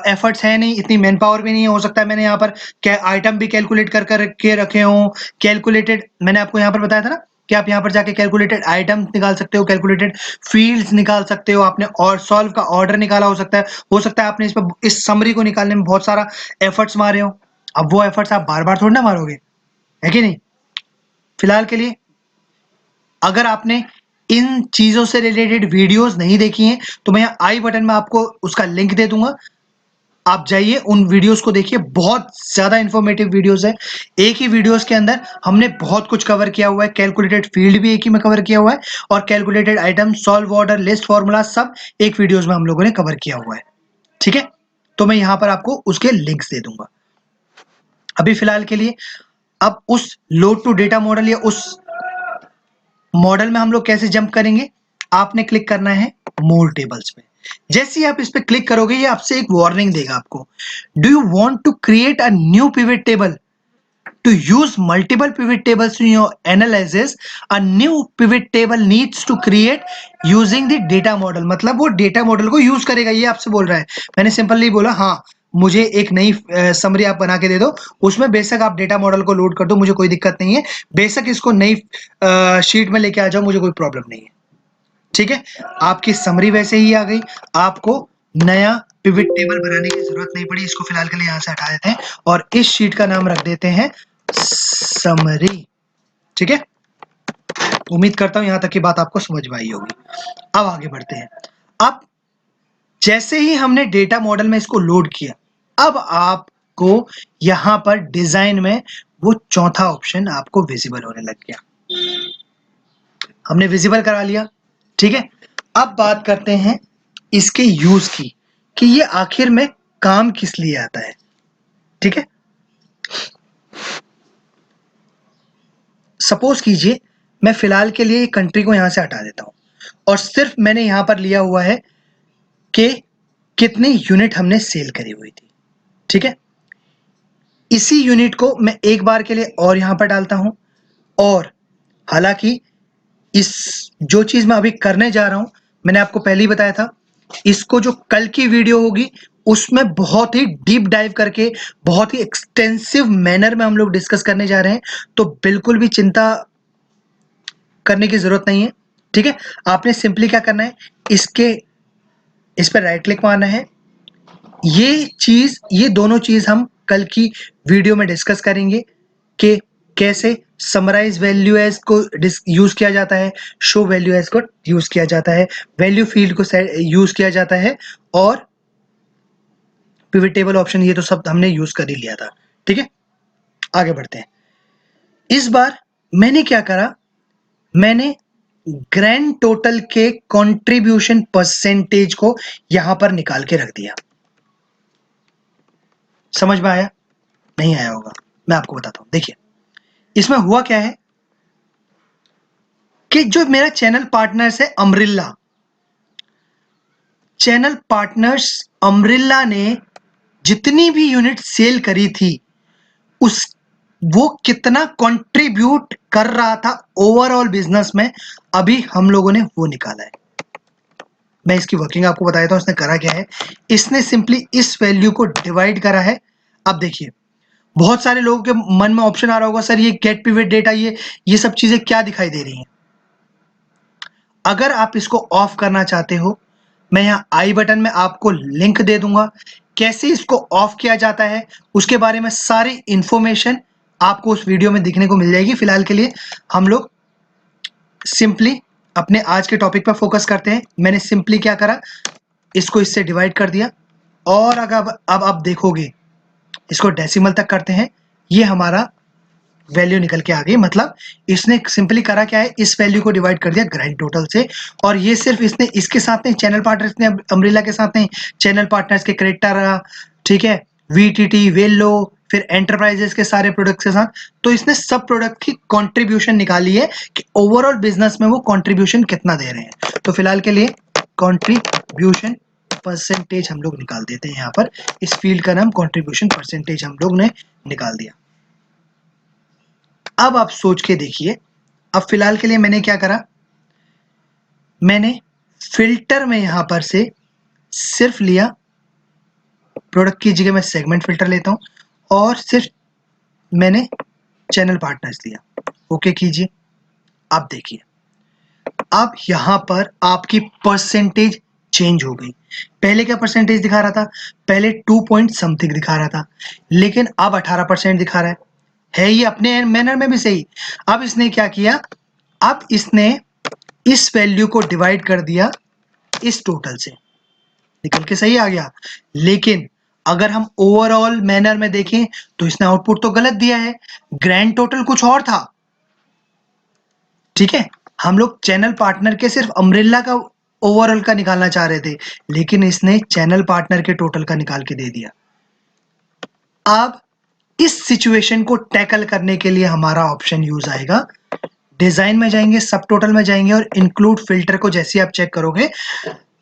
एफर्ट्स है नहीं, इतनी मैन पावर भी नहीं है। हो सकता है मैंने यहाँ पर आइटम भी कैलकुलेट करके रखे हों, कैलकुलेटेड, मैंने आपको यहाँ पर बताया था ना कि आप यहाँ पर जाके कैलकुलेटेड आइटम्स निकाल सकते हो, कैलकुलेटेड फील्ड्स निकाल सकते हो, आपने और सॉल्व का ऑर्डर निकाला हो सकता है आपने इस समरी को निकालने में बहुत सारा एफर्ट्स मारे हो। अब वो एफर्ट्स आप बार बार थोड़ी ना मारोगे, है कि नहीं। फिलहाल के लिए अगर आपने इन चीजों से रिलेटेड वीडियोस नहीं देखी हैं तो मैं यहाँ आई बटन में आपको उसका लिंक दे दूंगा, आप जाइए उन वीडियोस को देखिए, बहुत ज्यादा इंफॉर्मेटिव वीडियोस है। एक ही वीडियोस के अंदर हमने बहुत कुछ कवर किया हुआ है, कैलकुलेटेड फील्ड भी एक ही में कवर किया हुआ है और calculated item, solve order, list, formula सब एक वीडियोस में हम लोगों ने कवर किया हुआ है। ठीक है, तो मैं यहां पर आपको उसके लिंक्स दे दूंगा। अभी फिलहाल के लिए अब उस लोड टू डेटा मॉडल या उस मॉडल में हम लोग कैसे जंप करेंगे, आपने क्लिक करना है मोर टेबल्स पे। जैसे ही आप इस पे क्लिक करोगे ये आपसे एक वार्निंग देगा आपको, do you want to create a new pivot table to use multiple pivot tables in your analysis, a new pivot table needs to create using the data model। मतलब वो डेटा मॉडल को यूज करेगा, ये आपसे बोल रहा है। मैंने सिंपली बोला हाँ मुझे एक नई समरी आप बना के दे दो, उसमें बेशक आप डेटा मॉडल को लोड कर दो, मुझे कोई दिक्कत नहीं है, बेशक इसको नई शीट में लेके आ जाओ, मुझे कोई प्रॉब्लम नहीं है। ठीक है, आपकी समरी वैसे ही आ गई, आपको नया पिवट टेबल बनाने की जरूरत नहीं पड़ी। इसको फिलहाल के लिए यहां से हटा देते हैं और इस शीट का नाम रख देते हैं समरी। ठीक है, उम्मीद करता हूं यहां तक की बात आपको समझ में आई होगी। अब आगे बढ़ते हैं। अब जैसे ही हमने डेटा मॉडल में इसको लोड किया, अब आपको यहां पर डिजाइन में वो चौथा ऑप्शन आपको विजिबल होने लग गया, हमने विजिबल करा लिया। ठीक है, अब बात करते हैं इसके यूज की, कि ये आखिर में काम किस लिए आता है। ठीक है, सपोज कीजिए मैं फिलहाल के लिए कंट्री को यहां से हटा देता हूं और सिर्फ मैंने यहां पर लिया हुआ है कि कितनी यूनिट हमने सेल करी हुई थी। ठीक है, इसी यूनिट को मैं एक बार के लिए और यहां पर डालता हूं, और हालांकि इस जो चीज मैं अभी करने जा रहा हूं मैंने आपको पहले ही बताया था, इसको जो कल की वीडियो होगी उसमें बहुत ही डीप डाइव करके बहुत ही एक्सटेंसिव मैनर में हम लोग डिस्कस करने जा रहे हैं, तो बिल्कुल भी चिंता करने की जरूरत नहीं है। ठीक है, आपने सिंपली क्या करना है, इस पर राइट क्लिक मारना है। ये दोनों चीज हम कल की वीडियो में डिस्कस करेंगे कि कैसे समराइज वैल्यू एज को यूज किया जाता है, शो वैल्यू एज को यूज किया जाता है, वैल्यू फील्ड को यूज किया जाता है, और पिवट टेबल ऑप्शन, ये तो सब हमने यूज कर ही लिया था। ठीक है, आगे बढ़ते हैं। इस बार मैंने क्या करा, मैंने ग्रैंड टोटल के कंट्रीब्यूशन परसेंटेज को यहां पर निकाल के रख दिया। समझ में आया? नहीं आया होगा, मैं आपको बताता हूं। देखिए इसमें हुआ क्या है कि जो मेरा चैनल पार्टनर्स है अमरिल्ला, चैनल पार्टनर्स अमरिल्ला ने जितनी भी यूनिट सेल करी थी उस वो कितना कंट्रीब्यूट कर रहा था ओवरऑल बिजनेस में, अभी हम लोगों ने वो निकाला है। मैं इसकी वर्किंग आपको बताया था, उसने करा क्या है, इसने सिंपली इस वैल्यू को डिवाइड करा है। अब देखिए बहुत सारे लोगों के मन में ऑप्शन आ रहा होगा, सर ये गेट पिवट डेटा, ये सब चीजें क्या दिखाई दे रही हैं। अगर आप इसको ऑफ करना चाहते हो, मैं यहाँ आई बटन में आपको लिंक दे दूंगा, कैसे इसको ऑफ किया जाता है उसके बारे में सारी इंफॉर्मेशन आपको उस वीडियो में दिखने को मिल जाएगी। फिलहाल के लिए हम लोग सिंपली अपने आज के टॉपिक पर फोकस करते हैं। मैंने सिंपली क्या करा, इसको इससे डिवाइड कर दिया, और अगर अब आप देखोगे इसको डेसिमल तक करते हैं, ये हमारा वैल्यू निकल के आ गई। मतलब इसने सिंपली करा क्या है, इस वैल्यू को डिवाइड कर दिया ग्रैंड टोटल से, और ये सिर्फ इसने इसके साथ नहीं, चैनल पार्टनर्स ने अम्ब्रेला के साथ नहीं, चैनल पार्टनर्स के क्रेडिटा, ठीक है, वीटीटी, वेल्लो, फिर एंटरप्राइजेस के सारे प्रोडक्ट्स के साथ, तो इसने सब प्रोडक्ट की कंट्रीब्यूशन निकाली है कि ओवरऑल बिजनेस में वो कंट्रीब्यूशन कितना दे रहे हैं। तो फिलहाल के लिए कंट्रीब्यूशन परसेंटेज हम लोग निकाल देते हैं। यहाँ पर इस फील्ड का नाम कंट्रीब्यूशन परसेंटेज हम लोग ने निकाल दिया। अब आप सोच के देखिए, अब फिलहाल के लिए मैंने क्या करा, मैंने फिल्टर में यहां पर से सिर्फ लिया, प्रोडक्ट की जगह मैं सेगमेंट फिल्टर लेता हूं, और सिर्फ मैंने चैनल पार्टनर्स लिया। ओके कीजिए। अब देखिए, अब यहां पर आपकी परसेंटेज चेंज हो गई। पहले क्या परसेंटेज दिखा रहा था? पहले 2 पॉइंट समथिंग दिखा रहा था, लेकिन अब 18% दिखा रहा है ये अपने मैनर में भी सही। अब इसने क्या किया, अब इसने इस वैल्यू को डिवाइड कर दिया इस टोटल से, निकल के सही आ गया। लेकिन अगर हम ओवरऑल मैनर में देखें तो इसने आउटपुट तो गलत दिया है, ग्रैंड टोटल कुछ और था। ठीक है, हम लोग चैनल पार्टनर के सिर्फ अम्ब्रेला का ओवरऑल का निकालना चाह रहे थे, लेकिन इसने चैनल पार्टनर के टोटल का निकाल के दे दिया। अब इस सिचुएशन को टैकल करने के लिए हमारा ऑप्शन यूज आएगा, डिजाइन में जाएंगे, सब टोटल में जाएंगे और इंक्लूड फिल्टर को जैसे आप चेक करोगे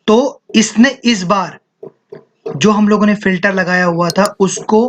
तो इसने इस बार जो हम लोगों ने फिल्टर लगाया हुआ था उसको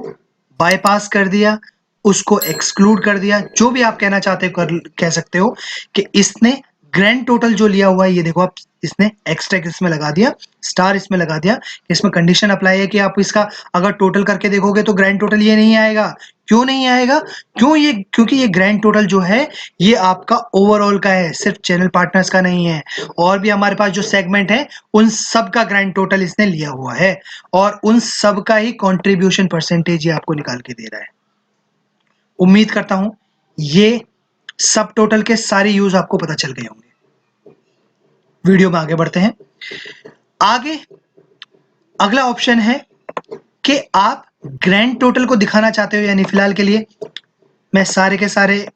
बाईपास कर दिया, उसको एक्सक्लूड कर दिया, जो भी आप कहना चाहते हो कह सकते हो कि इसने ग्रैंड टोटल जो लिया हुआ है, ये देखो आप, इसने एक्सट्रैक्ट इसमें लगा दिया, स्टार इसमें लगा दिया, इसमें कंडीशन अप्लाई है कि आप इसका अगर टोटल करके देखोगे तो ग्रैंड टोटल ये नहीं आएगा। क्यों नहीं आएगा? क्योंकि ये ग्रैंड टोटल जो है ये आपका ओवरऑल का है, सिर्फ चैनल पार्टनर्स का नहीं है। और भी हमारे पास जो सेगमेंट है उन सब का ग्रैंड टोटल इसने लिया हुआ है और उन सब का ही कंट्रीब्यूशन परसेंटेज ये आपको निकाल के दे रहा है। उम्मीद करता हूं ये सब टोटल के सारे यूज आपको पता चल गए होंगे। वीडियो में आगे बढ़ते हैं। आगे अगला ऑप्शन है कि आप ग्रैंड टोटल को दिखाना चाहते हो, यानी फिलहाल के लिए मैं सारे के सारे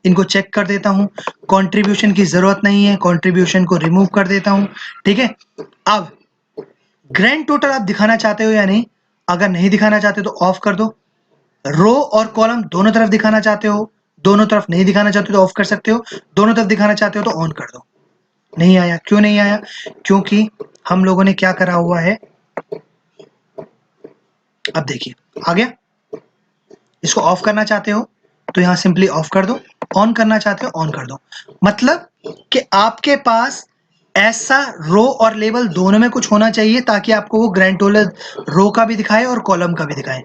इनको चेक कर देता हूं, कंट्रीब्यूशन की जरूरत नहीं है, कंट्रीब्यूशन को रिमूव कर देता हूं। ठीक है, अब ग्रैंड टोटल आप दिखाना चाहते हो या नहीं? अगर नहीं दिखाना चाहते तो ऑफ कर दो। रो और कॉलम दोनों तरफ दिखाना चाहते हो, दोनों तरफ नहीं दिखाना चाहते तो ऑफ कर सकते हो, दोनों तरफ दिखाना चाहते हो तो ऑन कर दो। नहीं आया, क्यों नहीं आया? क्योंकि हम लोगों ने क्या करा हुआ है, अब देखिए आ गया। इसको ऑफ करना चाहते हो तो यहां सिंपली ऑफ कर दो, ऑन करना चाहते हो ऑन कर दो। मतलब कि आपके पास ऐसा रो और लेबल दोनों में कुछ होना चाहिए ताकि आपको वो ग्रैंड टोटल रो का भी दिखाए और कॉलम का भी दिखाए।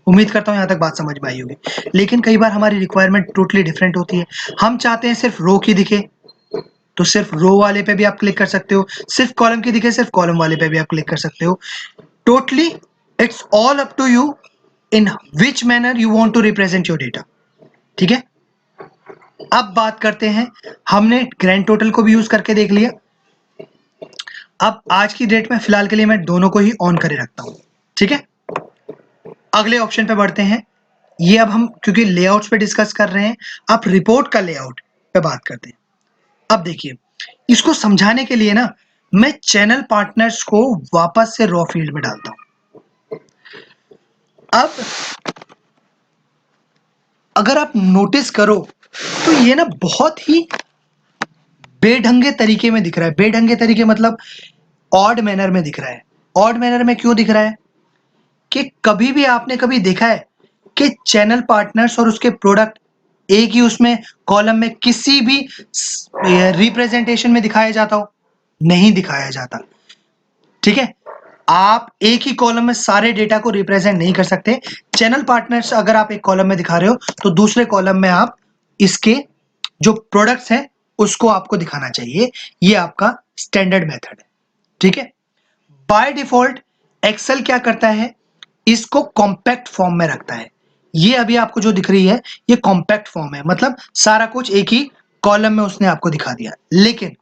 उम्मीद करता हूं यहां तक बात समझ में आई होगी। लेकिन कई बार हमारी रिक्वायरमेंट टोटली डिफरेंट होती है, हम चाहते हैं सिर्फ रो की दिखे तो सिर्फ रो वाले पे भी आप क्लिक कर सकते हो, सिर्फ कॉलम की दिखे सिर्फ कॉलम वाले पे भी आप क्लिक कर सकते हो। Totally it's all up to you in which manner you want to represent your data. ठीक है, अब बात करते हैं, हमने ग्रैंड टोटल को भी यूज करके देख लिया। अब आज की डेट में फिलहाल के लिए मैं दोनों को ही ऑन करे रखता हूं। ठीक है, अगले ऑप्शन पे बढ़ते हैं। ये अब हम क्योंकि लेआउट्स पे डिस्कस कर रहे हैं, आप रिपोर्ट का लेआउट पे बात करते हैं। अब देखिए, इसको समझाने के लिए ना मैं चैनल पार्टनर्स को वापस से रॉ फील्ड में डालता हूं। अब अगर आप नोटिस करो तो ये ना बहुत ही बेढंगे तरीके में दिख रहा है। बेढंगे तरीके मतलब ऑड मैनर में दिख रहा है। ऑड मैनर में क्यों दिख रहा है कि कभी भी आपने कभी देखा है कि चैनल पार्टनर्स और उसके प्रोडक्ट एक ही उसमें कॉलम में किसी भी रिप्रेजेंटेशन में दिखाया जाता हो? नहीं दिखाया जाता। ठीक है, आप एक ही कॉलम में सारे डेटा को रिप्रेजेंट नहीं कर सकते। चैनल पार्टनर्स अगर आप एक कॉलम में दिखा रहे हो तो दूसरे कॉलम में आप इसके जो प्रोडक्ट्स हैं उसको आपको दिखाना चाहिए। ये आपका स्टैंडर्ड मेथड है। ठीक है, बाय डिफॉल्ट एक्सेल क्या करता है, इसको कॉम्पैक्ट फॉर्म में रखता है। ये अभी आपको जो दिख रही है ये कॉम्पैक्ट फॉर्म है, मतलब सारा कुछ एक ही कॉलम में उसने आपको दिखा दिया। लेकिन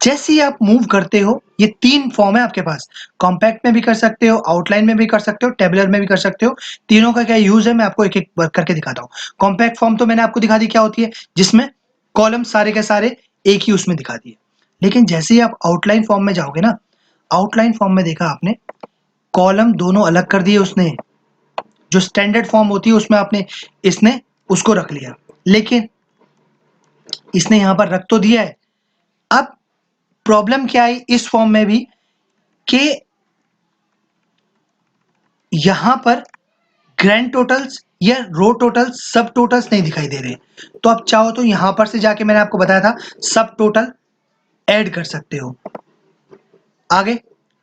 जैसे ही आप मूव करते हो, ये तीन फॉर्म है आपके पास, कॉम्पैक्ट में भी कर सकते हो, आउटलाइन में भी कर सकते हो, टेबुलर में भी कर सकते हो। तीनों का क्या यूज है मैं आपको एक एक वर्क करके दिखाता हूँ। कॉम्पैक्ट फॉर्म तो मैंने आपको दिखा दी क्या होती है, जिसमें कॉलम सारे के सारे एक ही उसमें दिखा दिए। लेकिन जैसे ही आप आउटलाइन फॉर्म में जाओगे ना, आउटलाइन फॉर्म में देखा आपने कॉलम दोनों अलग कर दिए उसने। जो स्टैंडर्ड फॉर्म होती है उसमें आपने इसने उसको रख लिया, लेकिन इसने यहां पर रख तो दिया है। अब प्रॉब्लम क्या आई इस फॉर्म में भी कि यहां पर ग्रैंड टोटल्स या रो टोटल्स सब टोटल्स नहीं दिखाई दे रहे। तो आप चाहो तो यहां पर से जाके मैंने आपको बताया था सब टोटल ऐड कर सकते हो। आगे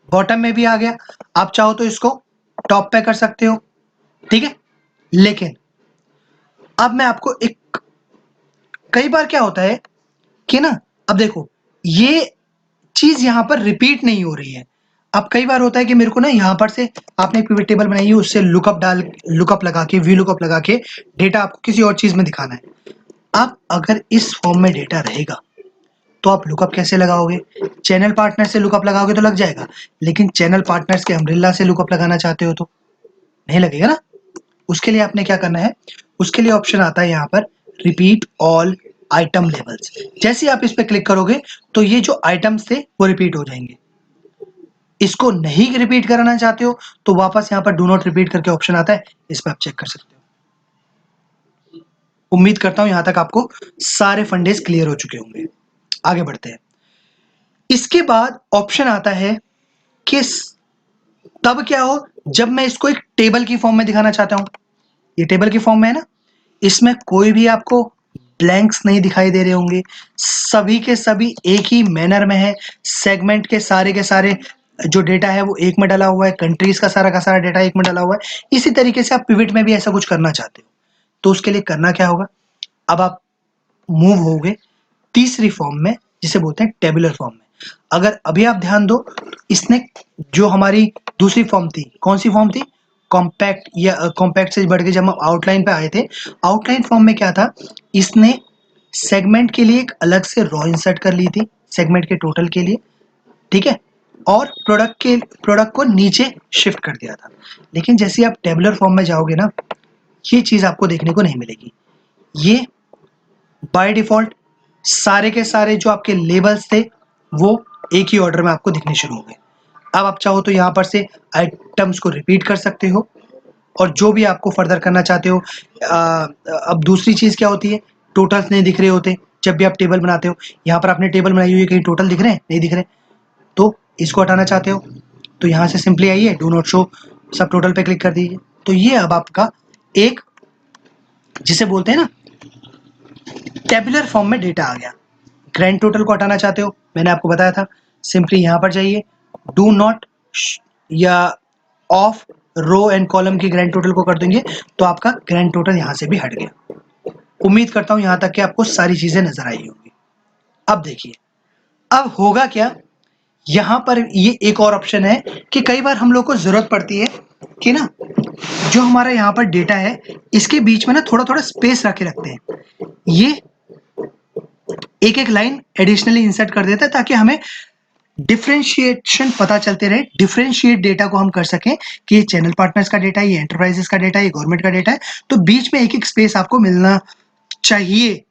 बॉटम में भी आ गया, आप चाहो तो इसको टॉप पे कर सकते हो। ठीक है, लेकिन अब मैं आपको एक, कई बार क्या होता है कि ना, अब देखो ये चीज यहाँ पर रिपीट नहीं हो रही है। अब कई बार होता है कि मेरे को ना यहाँ पर से आपने एक पिवट टेबल बनाई है, उससे लुकअप लगा के वी लुकअप लगा के डेटा आपको किसी और चीज में दिखाना है। अब अगर इस फॉर्म में डेटा रहेगा तो आप लुकअप कैसे लगाओगे? चैनल पार्टनर से लुकअप लगाओगे तो लग जाएगा, लेकिन चैनल पार्टनर्स के अम्ब्रेला से लुकअप लगाना चाहते हो तो नहीं लगेगा ना। उसके लिए आपने क्या करना है, उसके लिए ऑप्शन आता है यहाँ पर रिपीट ऑल आइटम लेबल्स। जैसे ही आप इस पर क्लिक करोगे तो ये जो आइटम्स थे वो रिपीट हो जाएंगे। इसको नहीं रिपीट कराना चाहते हो तो वापस यहाँ पर डू नॉट रिपीट करके ऑप्शन आता है, इस पर आप चेक कर सकते हो। उम्मीद करता हूं यहां तक आपको सारे फंडेज क्लियर हो चुके होंगे। आगे बढ़ते हैं। इसके बाद ऑप्शन आता है कि तब क्या हो जब मैं इसको एक टेबल की फॉर्म में दिखाना चाहता हूं। ये टेबल की फॉर्म में है ना, इसमें कोई भी आपको ब्लैंक्स नहीं दिखाई दे रहे होंगे, सभी के सभी एक ही मैनर में है। सेगमेंट के सारे जो डेटा है वो एक में डाला हुआ है, कंट्रीज का सारा डेटा एक में डाला हुआ है। इसी तरीके से आप पिवट में भी ऐसा कुछ करना चाहते हो तो उसके लिए करना क्या होगा, अब आप मूव होगे तीसरी फॉर्म में जिसे बोलते हैं टेबुलर फॉर्म में। अगर अभी आप ध्यान दो, इसने जो हमारी दूसरी फॉर्म थी, कौन सी फॉर्म थी, कॉम्पैक्ट, या कॉम्पैक्ट से बढ़ के जब हम आउटलाइन पे आए थे, आउटलाइन फॉर्म में क्या था, इसने सेगमेंट के लिए एक अलग से रॉ इंसर्ट कर ली थी, सेगमेंट के टोटल के लिए, ठीक है, और प्रोडक्ट को नीचे शिफ्ट कर दिया था। लेकिन जैसे आप टेबुलर फॉर्म में जाओगे ना, ये चीज आपको देखने को नहीं मिलेगी। ये बाय डिफॉल्ट सारे के सारे जो आपके लेबल्स थे वो एक ही ऑर्डर में आपको दिखने शुरू हो गए। अब आप चाहो तो यहाँ पर से आइटम्स को रिपीट कर सकते हो और जो भी आपको फर्दर करना चाहते हो। अब दूसरी चीज क्या होती है, टोटल्स नहीं दिख रहे होते जब भी आप टेबल बनाते हो। यहाँ पर आपने टेबल बनाई हुई है, कहीं टोटल दिख रहे हैं, नहीं दिख रहे, तो इसको हटाना चाहते हो तो यहाँ से सिंपली आइए, डू नॉट शो सब टोटल पे क्लिक कर दीजिए। तो ये अब आपका एक, जिसे बोलते हैं ना, टेबुलर फॉर्म में डेटा आ गया। ग्रैंड टोटल को हटाना चाहते हो, मैंने आपको बताया था, सिंपली यहां पर जाइए, डू नॉट या ऑफ रो एंड कॉलम की ग्रैंड टोटल को कर देंगे तो आपका ग्रैंड टोटल यहां से भी हट गया। उम्मीद करता हूं यहां तक कि आपको सारी चीजें नजर आई होंगी। अब देखिए, अब होगा क्या, यहां पर ये एक और ऑप्शन है कि कई बार हम लोग को जरूरत पड़ती है कि ना, जो हमारा यहाँ पर डेटा है इसके बीच में ना थोड़ा थोड़ा स्पेस रखे रखते हैं। ये एक एक लाइन एडिशनली इंसर्ट कर देता है ताकि हमें डिफरेंशिएशन पता चलते रहे, डिफरेंशिएट डेटा को हम कर सकें कि ये चैनल पार्टनर्स का डेटा है, ये एंटरप्राइजेस का डेटा है, ये गवर्नमेंट का डेटा है। तो बीच में एक एक स्पेस आपको मिलना चाहिए।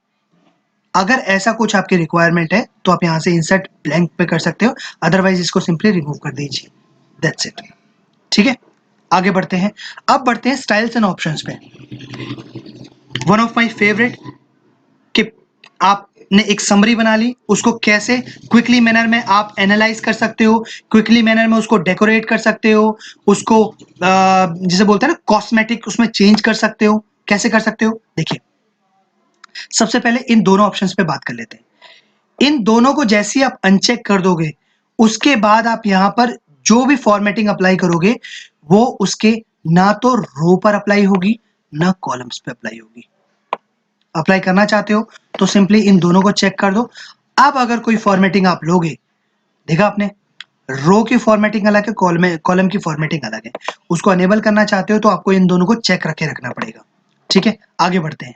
अगर ऐसा कुछ आपकी रिक्वायरमेंट है तो आप यहाँ से इंसर्ट ब्लैंक पे कर सकते हो, अदरवाइज इसको सिंपली रिमूव कर दीजिए, दैट्स इट। ठीक है, आगे बढ़ते हैं। अब बढ़ते हैं स्टाइल्स एंड ऑप्शंस पे। वन ऑफ माय फेवरेट, कि आपने एक समरी बना ली, उसको कैसे क्विकली मैनर में आप एनालाइज कर सकते हो, क्विकली मैनर में उसको डेकोरेट कर सकते हो, उसको जिसे बोलते हैं ना कॉस्मेटिक, उसमें चेंज कर सकते हो। कैसे कर सकते हो, देखिए, सबसे पहले इन दोनों ऑप्शंस पे बात कर लेते हैं। इन दोनों को जैसे ही आप अनचेक कर दोगे, उसके बाद आप यहां पर जो भी फॉर्मेटिंग अप्लाई करोगे वो उसके ना तो रो पर अप्लाई होगी ना कॉलम्स पे अप्लाई होगी। अप्लाई करना चाहते हो तो सिंपली इन दोनों को चेक कर दो। अब अगर कोई फॉर्मेटिंग आप लोगे, देखा आपने, रो की फॉर्मेटिंग अलग है, कॉलम की फॉर्मेटिंग अलग है। उसको अनेबल करना चाहते हो तो आपको इन दोनों को चेक रखे रखना पड़ेगा। ठीक है, आगे बढ़ते हैं।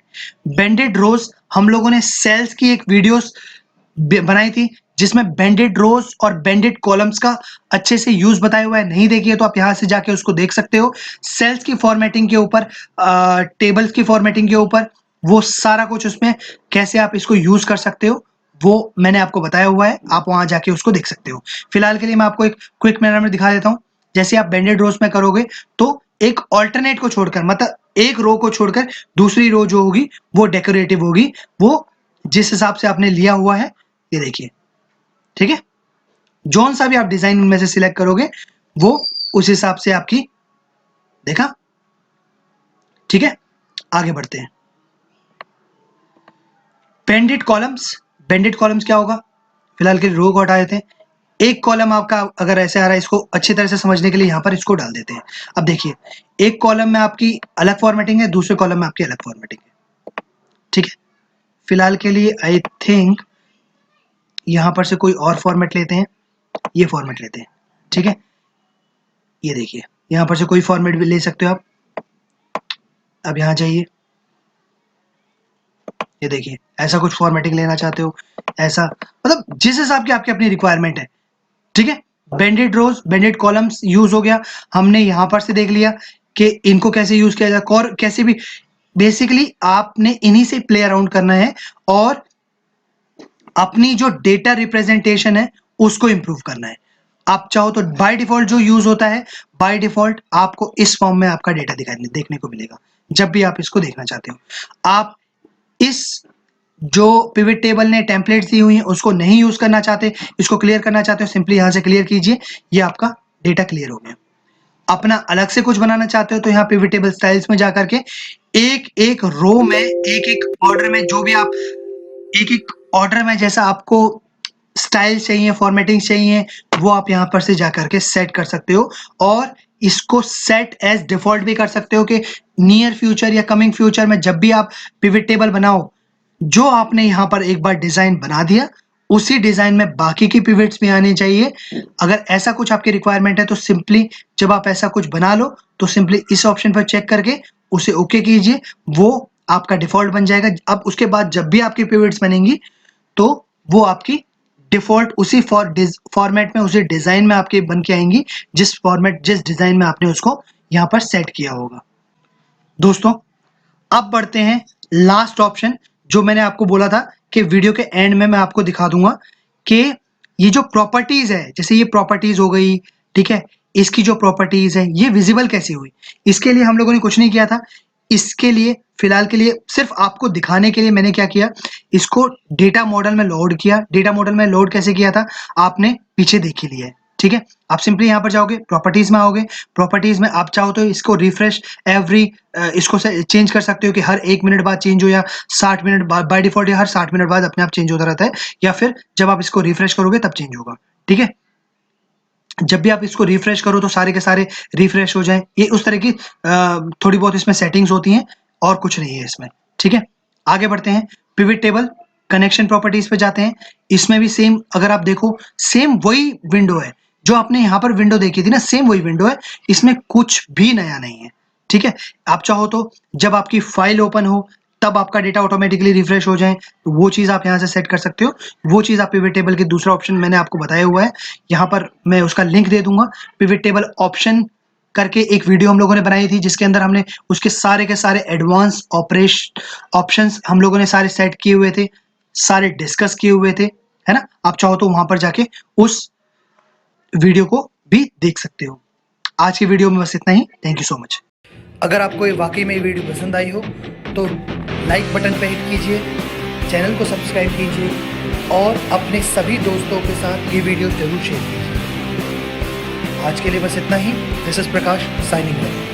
बेंडेड रोज, हम लोगों ने सेल्स की एक वीडियोस बनाई थी जिसमें बेंडेड रोज और बेंडेड कॉलम्स का अच्छे से यूज बताया हुआ है। नहीं देखिए तो आप यहां से जाके उसको देख सकते हो। सेल्स की फॉर्मेटिंग के ऊपर, टेबल्स की फॉर्मेटिंग के ऊपर, वो सारा कुछ उसमें कैसे आप इसको यूज कर सकते हो वो मैंने आपको बताया हुआ है, आप वहां जाके उसको देख सकते हो। फिलहाल के लिए मैं आपको एक क्विक मैनर में दिखा देता हूं। जैसे आप बेंडेड रोज में करोगे तो एक ऑल्टरनेट को छोड़कर, मतलब एक रो को छोड़कर दूसरी रो जो होगी वो डेकोरेटिव होगी, वो जिस हिसाब से आपने लिया हुआ है, ये देखिए। ठीक है, जौन सा भी आप डिजाइन उनमें से सिलेक्ट करोगे वो उस हिसाब से आपकी, देखा। ठीक है, आगे बढ़ते हैं। बेंडेड कॉलम्स, बेंडेड कॉलम्स क्या होगा, फिलहाल के रो को हटा देते हैं। एक कॉलम आपका अगर ऐसे आ रहा है, इसको अच्छी तरह से समझने के लिए यहां पर इसको डाल देते हैं। अब देखिए, एक कॉलम में आपकी अलग फॉर्मेटिंग है, दूसरे कॉलम में आपकी अलग फॉर्मेटिंग है। ठीक है, फिलहाल के लिए आई थिंक यहां पर से कोई और फॉर्मेट लेते हैं। ये फॉर्मेट लेते हैं, ठीक है। ये देखिए यहाँ पर से कोई फॉर्मेट भी ले सकते हो आप। अब यहाँ जाइए, ये देखिए ऐसा कुछ फॉर्मेटिंग लेना चाहते हो, ऐसा, मतलब जिस हिसाब की आपकी अपनी रिक्वायरमेंट है, ठीक है। बेंडेड रोज, बेंडेड कॉलम्स यूज हो गया, हमने यहाँ पर से देख लिया कि इनको कैसे यूज किया जाए, और कैसे भी बेसिकली आपने इन्हीं से प्ले अराउंड करना है और अपनी जो डेटा रिप्रेजेंटेशन है उसको इंप्रूव करना है। आप चाहो तो बाय डिफॉल्ट जो यूज होता है, बाय डिफॉल्ट आपको इस फॉर्म में आपका डेटा देखने को मिलेगा जब भी आप इसको देखना चाहते हो। आप इस जो पिवट टेबल ने टेम्पलेट्स दी हुई हैं उसको नहीं यूज करना चाहते, इसको क्लियर करना चाहते हो, सिंपली यहां से क्लियर कीजिए, ये आपका डेटा क्लियर हो गया। अपना अलग से कुछ बनाना चाहते हो तो यहाँ पिवट टेबल स्टाइल्स में जाकर के एक एक रो में, एक एक ऑर्डर में, जो भी आप एक एक ऑर्डर में जैसा आपको स्टाइल चाहिए, फॉर्मेटिंग चाहिए, वो आप यहाँ पर से जाकर के सेट कर सकते हो। और इसको सेट एज डिफॉल्ट भी कर सकते हो कि नियर फ्यूचर या कमिंग फ्यूचर में जब भी आप पिवट टेबल बनाओ, जो आपने यहाँ पर एक बार डिजाइन बना दिया उसी डिजाइन में बाकी की पिवट्स भी आने चाहिए। अगर ऐसा कुछ आपकी रिक्वायरमेंट है तो सिंपली जब आप ऐसा कुछ बना लो तो सिंपली इस ऑप्शन पर चेक करके उसे ओके कीजिए, वो आपका डिफॉल्ट बन जाएगा। अब उसके बाद जब भी आपकी पिवट्स बनेंगी तो वो आपकी डिफॉल्ट उसी फॉर्मेट में, उसी डिजाइन में आपके बन के आएंगी, जिस फॉर्मेट जिस डिजाइन में आपने उसको यहाँ पर सेट किया होगा। दोस्तों अब बढ़ते हैं लास्ट ऑप्शन, जो मैंने आपको बोला था कि वीडियो के एंड में मैं आपको दिखा दूंगा कि ये जो प्रॉपर्टीज है, जैसे ये प्रॉपर्टीज हो गई, ठीक है, इसकी जो प्रॉपर्टीज है ये विजिबल कैसे हुई, इसके लिए हम लोगों ने कुछ नहीं किया था। इसके लिए फिलहाल के लिए सिर्फ आपको दिखाने के लिए मैंने क्या किया, इसको डेटा मॉडल में लोड किया। डेटा मॉडल में लोड कैसे किया था आपने पीछे देख ही लिया है, ठीक है। आप सिंपली यहाँ पर जाओगे, प्रॉपर्टीज में आओगे, प्रॉपर्टीज में आप चाहो तो इसको रिफ्रेश एवरी, इसको चेंज कर सकते हो कि हर 1 मिनट बाद चेंज हो या 60 मिनट बाद, बाय डिफॉल्ट हर 60 मिनट बाद अपने आप चेंज होता रहता है, या फिर जब आप इसको रिफ्रेश करोगे तब चेंज होगा, ठीक है। जब भी आप इसको रिफ्रेश करो तो सारे के सारे रिफ्रेश हो जाएं। ये उस तरह की थोड़ी बहुत इसमें सेटिंग्स होती हैं और कुछ नहीं है इसमें, ठीक है। आगे बढ़ते हैं, पिवट टेबल कनेक्शन प्रॉपर्टीज पे जाते हैं। इसमें भी सेम, अगर आप देखो सेम वही विंडो है जो आपने यहाँ पर विंडो देखी थी ना, सेम वही विंडो है, इसमें कुछ भी नया नहीं है, ठीक है। आप चाहो तो जब आपकी फाइल ओपन हो तब आपका डेटा ऑटोमेटिकली रिफ्रेश हो जाए, तो वो चीज आप यहाँ से सेट कर सकते हो। वो चीज आप पिवट टेबल के दूसरा ऑप्शन मैंने आपको बताया हुआ है, यहाँ पर मैं उसका लिंक दे दूंगा। पिवट टेबल ऑप्शन करके एक वीडियो हम लोगों ने बनाई थी जिसके अंदर हमने उसके सारे के सारे एडवांस ऑप्शंस हम लोगों ने सारे सेट किए हुए थे, सारे डिस्कस किए हुए थे, है ना। आप चाहो तो वहां पर जाके उस वीडियो को भी देख सकते हो। आज की वीडियो में बस इतना ही। Thank you so much. अगर आपको ये वाकई में ये वीडियो पसंद आई हो तो लाइक बटन पर हिट कीजिए, चैनल को सब्सक्राइब कीजिए और अपने सभी दोस्तों के साथ ये वीडियो जरूर शेयर कीजिए। आज के लिए बस इतना ही। This is Prakash signing of.